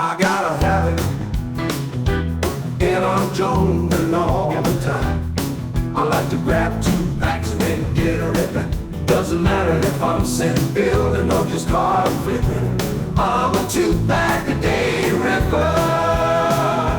I gotta have it, and I'm jonesing all the time. I like to grab 2 packs and then get a ripping. Doesn't matter if I'm sitting building or just card flipping. I'm a 2-pack-a-day ripper.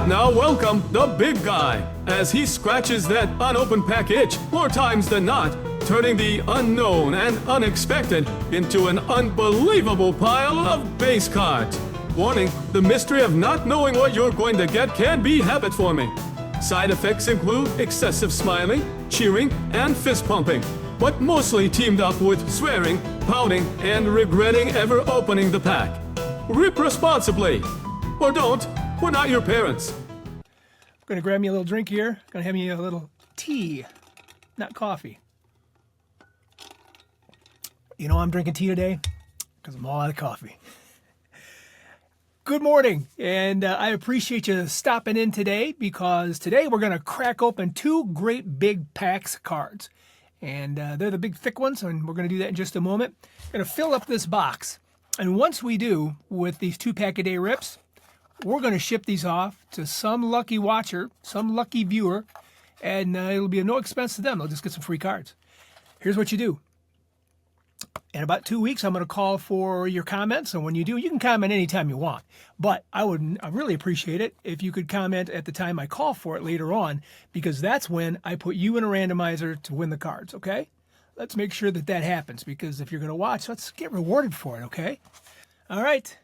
Now welcome the big guy, as he scratches that unopened pack itch more times than not, turning the unknown and unexpected into an unbelievable pile of base cards. Warning, the mystery of not knowing what you're going to get can be habit-forming. Side effects include excessive smiling, cheering, and fist pumping, but mostly teamed up with swearing, pouting, and regretting ever opening the pack. Rip responsibly. Or don't. We're not your parents. I'm going to grab me a little drink here. Going to have me a little tea, not coffee. You know I'm drinking tea today? Because I'm all out of coffee. Good morning, and I appreciate you stopping in today, because today we're going to crack open 2 great big packs of cards. And they're the big thick ones, and we're going to do that in just a moment. We're going to fill up this box. And once we do, with these 2-pack-a-day rips, we're going to ship these off to some lucky watcher, some lucky viewer, and it'll be at no expense to them. They'll just get some free cards. Here's what you do. In about 2 weeks, I'm going to call for your comments, and when you do, you can comment anytime you want. But I really appreciate it if you could comment at the time I call for it later on, because that's when I put you in a randomizer to win the cards, okay? Let's make sure that that happens, because if you're going to watch, let's get rewarded for it, okay? All right.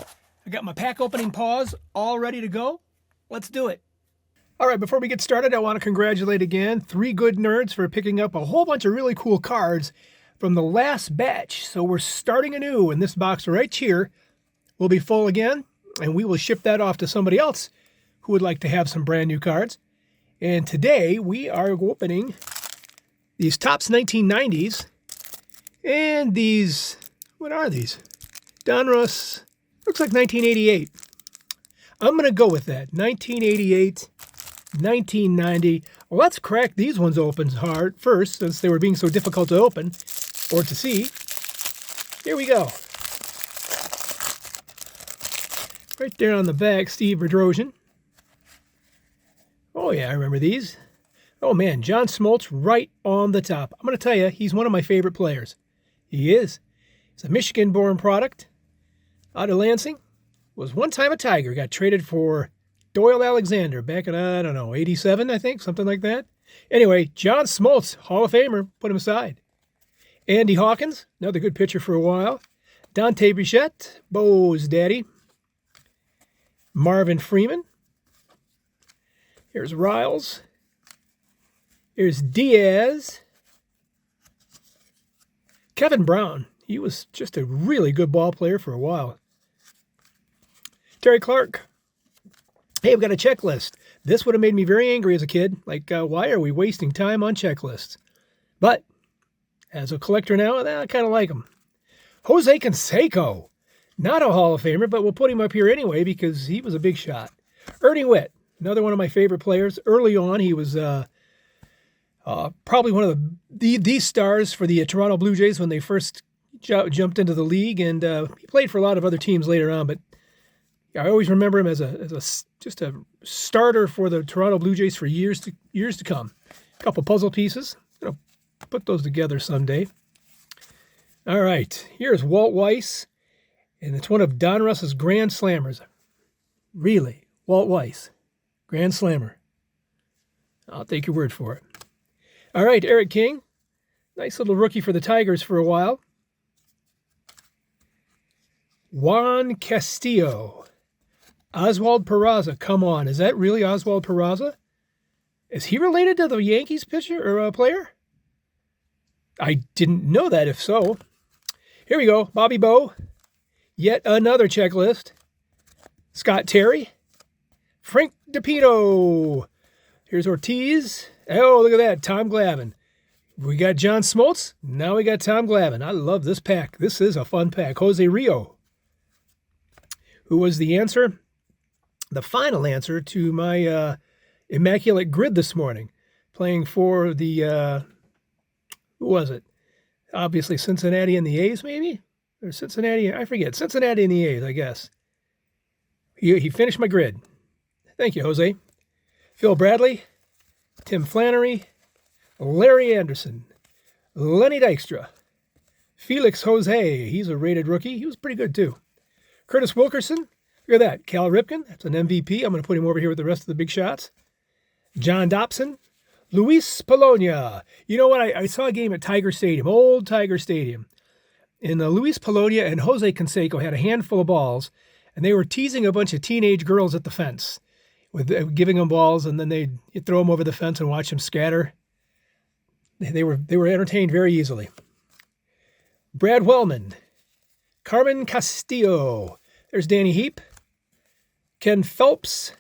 I got my pack opening paws all ready to go. Let's do it. All right, before we get started, I want to congratulate again 3 good nerds for picking up a whole bunch of really cool cards from the last batch. So we're starting anew, and this box right here will be full again, and we will ship that off to somebody else who would like to have some brand new cards. And today we are opening these Topps 1990s and these, what are these? Donruss, looks like 1988. I'm going to go with that. 1988, 1990. Let's crack these ones open hard first, since they were being so difficult to open or to see. Here we go. Right there on the back, Steve Bedrosian. Oh yeah, I remember these. Oh man, John Smoltz right on the top. I'm going to tell you, he's one of my favorite players. He is. He's a Michigan-born product out of Lansing. Was one time a Tiger. Got traded for Doyle Alexander back in, I don't know, 87, I think, something like that. Anyway, John Smoltz, Hall of Famer, put him aside. Andy Hawkins, another good pitcher for a while. Dante Bichette, Bo's daddy. Marvin Freeman. Here's Riles. Here's Diaz. Kevin Brown, he was just a really good ball player for a while. Terry Clark. Hey, I've got a checklist. This would have made me very angry as a kid. Like, why are we wasting time on checklists? But as a collector now, I kind of like him. Jose Canseco. Not a Hall of Famer, but we'll put him up here anyway because he was a big shot. Ernie Witt, another one of my favorite players. Early on, he was probably one of the stars for the Toronto Blue Jays when they first jumped into the league, and he played for a lot of other teams later on, but I always remember him as just a starter for the Toronto Blue Jays for years to come. A couple puzzle pieces. I'm going to put those together someday. All right, here's Walt Weiss, and it's one of Donruss's Grand Slammers. Really, Walt Weiss, Grand Slammer. I'll take your word for it. All right, Eric King, nice little rookie for the Tigers for a while. Juan Castillo. Oswald Peraza, come on. Is that really Oswald Peraza? Is he related to the Yankees pitcher or player? I didn't know that, if so. Here we go. Bobby Bo. Yet another checklist. Scott Terry. Frank DePino. Here's Ortiz. Oh, look at that. Tom Glavine. We got John Smoltz. Now we got Tom Glavine. I love this pack. This is a fun pack. Jose Rio. Who was the answer? The final answer to my immaculate grid this morning, playing for the, who was it? Obviously Cincinnati and the A's, maybe? Or Cincinnati, I forget. Cincinnati and the A's, I guess. He finished my grid. Thank you, Jose. Phil Bradley, Tim Flannery, Larry Anderson, Lenny Dykstra, Felix Jose. He's a rated rookie. He was pretty good, too. Curtis Wilkerson. Look at that. Cal Ripken. That's an MVP. I'm going to put him over here with the rest of the big shots. John Dobson. Luis Polonia. You know what? I saw a game at Tiger Stadium, old Tiger Stadium. And Luis Polonia and Jose Canseco had a handful of balls, and they were teasing a bunch of teenage girls at the fence with giving them balls, and then they'd throw them over the fence and watch them scatter. They were entertained very easily. Brad Wellman. Carmen Castillo. There's Danny Heap. Ken Phelps.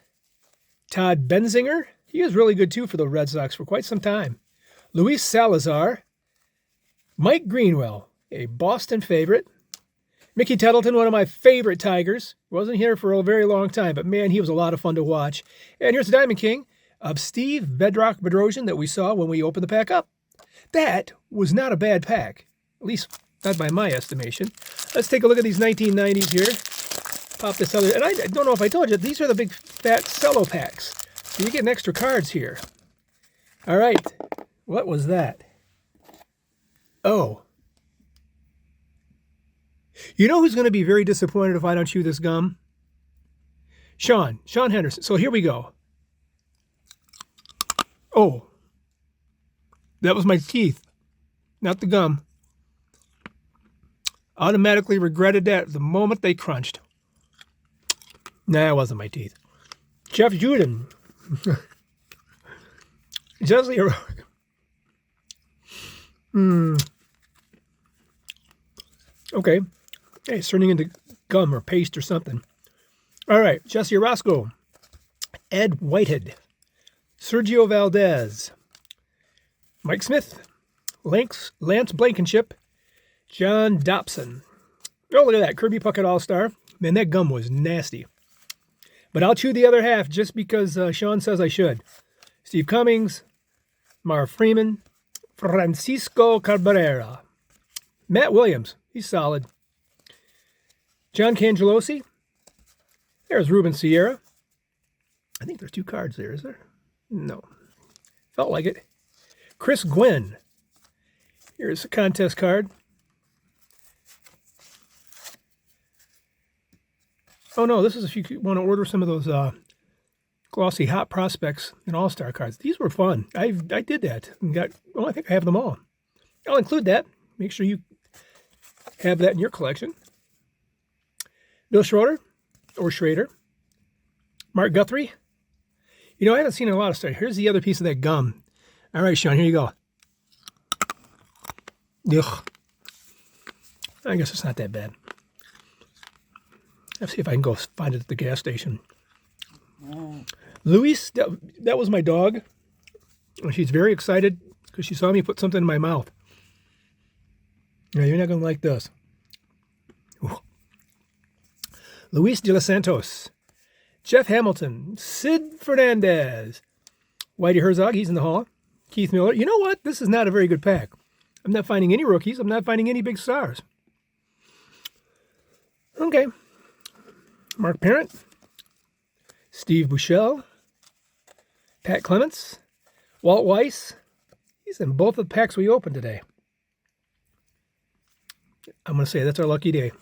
Todd Benzinger. He was really good, too, for the Red Sox for quite some time. Luis Salazar. Mike Greenwell, a Boston favorite. Mickey Tettleton, one of my favorite Tigers. Wasn't here for a very long time, but, man, he was a lot of fun to watch. And here's the Diamond King of Steve Bedrock Bedrosian that we saw when we opened the pack up. That was not a bad pack, at least not by my estimation. Let's take a look at these 1990s here. Pop this other, and I don't know if I told you, these are the big fat Cello packs. So you get extra cards here. All right. What was that? Oh. You know who's going to be very disappointed if I don't chew this gum? Sean Henderson. So here we go. Oh. That was my teeth, not the gum. Automatically regretted that the moment they crunched. Nah, it wasn't my teeth. Jeff Juden. Jesse. Okay. Hey, it's turning into gum or paste or something. All right. Jesse Orozco. Ed Whitehead. Sergio Valdez. Mike Smith. Lance Blankenship. John Dobson. Oh, look at that. Kirby Puckett All-Star. Man, that gum was nasty. But I'll chew the other half just because Sean says I should. Steve Cummings, Marv Freeman, Francisco Cabrera, Matt Williams, he's solid. John Cangelosi, there's Ruben Sierra. I think there's 2 cards there, is there? No. Felt like it. Chris Gwynn, here's a contest card. Oh, no, this is if you want to order some of those glossy hot prospects and all-star cards. These were fun. I did that and I think I have them all. I'll include that. Make sure you have that in your collection. Bill Schroeder, or Schrader. Mark Guthrie. You know, I haven't seen a lot of stuff. Here's the other piece of that gum. All right, Sean, here you go. Ugh. I guess it's not that bad. Let's see if I can go find it at the gas station. Luis, that was my dog. She's very excited because she saw me put something in my mouth. Now, you're not going to like this. Ooh. Luis de los Santos. Jeff Hamilton. Sid Fernandez. Whitey Herzog, he's in the hall. Keith Miller. You know what? This is not a very good pack. I'm not finding any rookies. I'm not finding any big stars. Okay. Mark Parent, Steve Buechele, Pat Clements, Walt Weiss. He's in both of the packs we opened today. I'm going to say that's our lucky day.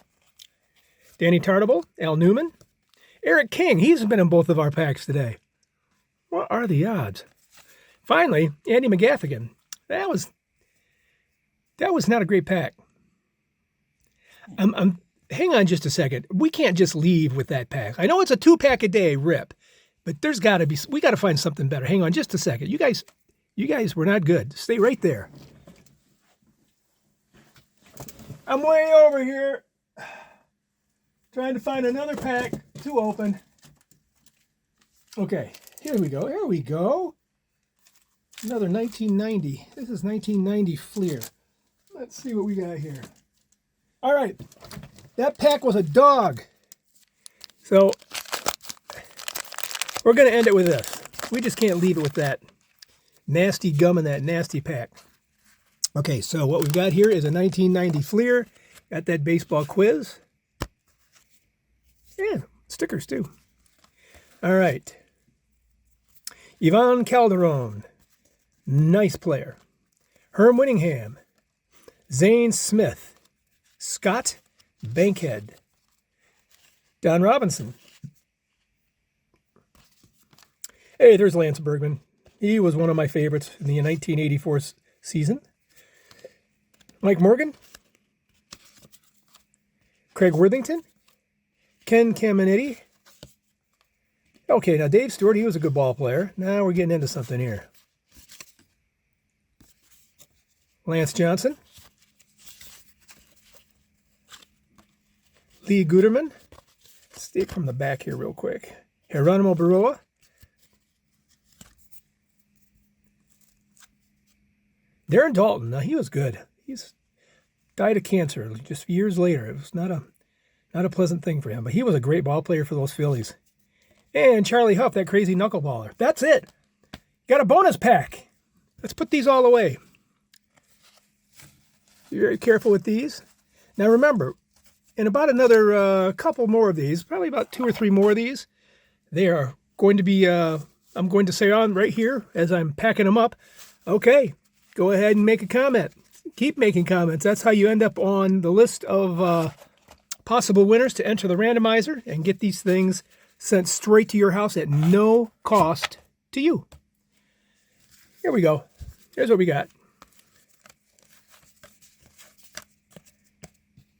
Danny Tartable, Al Newman, Eric King. He's been in both of our packs today. What are the odds? Finally, Andy McGaffigan. That was not a great pack. Hang on just a second. We can't just leave with that pack. I know it's a 2-pack a day rip, but we got to find something better. Hang on just a second. You guys were not good. Stay right there. I'm way over here trying to find another pack to open. Okay, here we go. Here we go. Another 1990. This is 1990 Fleer. Let's see what we got here. All right. That pack was a dog. So we're going to end it with this. We just can't leave it with that nasty gum and that nasty pack. Okay, so what we've got here is a 1990 Fleer. Got that baseball quiz. Yeah, stickers too. All right. Yvonne Calderon. Nice player. Herm Winningham. Zane Smith. Scott Bankhead. Don Robinson. Hey, there's Lance Bergman. He was one of my favorites in the 1984 season. Mike Morgan. Craig Worthington. Ken Caminetti. Okay, now Dave Stewart, he was a good ball player. Now we're getting into something here. Lance Johnson. Lee Guterman. Stay from the back here real quick. Geronimo Baroa. Darren Dalton, now he was good. He's died of cancer just years later. It was not a pleasant thing for him, but he was a great ball player for those Phillies. And Charlie Huff, that crazy knuckleballer. That's it. Got a bonus pack. Let's put these all away. Be very careful with these. Now remember, in about another couple more of these, probably about 2 or 3 more of these, they are going to be, I'm going to say on right here as I'm packing them up, okay, go ahead and make a comment. Keep making comments. That's how you end up on the list of possible winners to enter the randomizer and get these things sent straight to your house at no cost to you. Here we go. Here's what we got.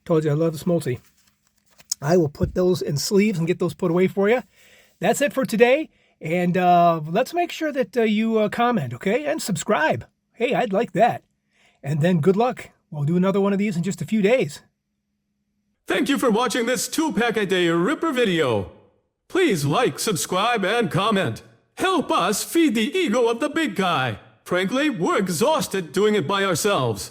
Told you I love the Smoltzy. I will put those in sleeves and get those put away for you. That's it for today. And let's make sure that you comment, okay? And subscribe. Hey, I'd like that. And then good luck. We'll do another one of these in just a few days. Thank you for watching this 2-pack-a-day Ripper video. Please like, subscribe, and comment. Help us feed the ego of the big guy. Frankly, we're exhausted doing it by ourselves.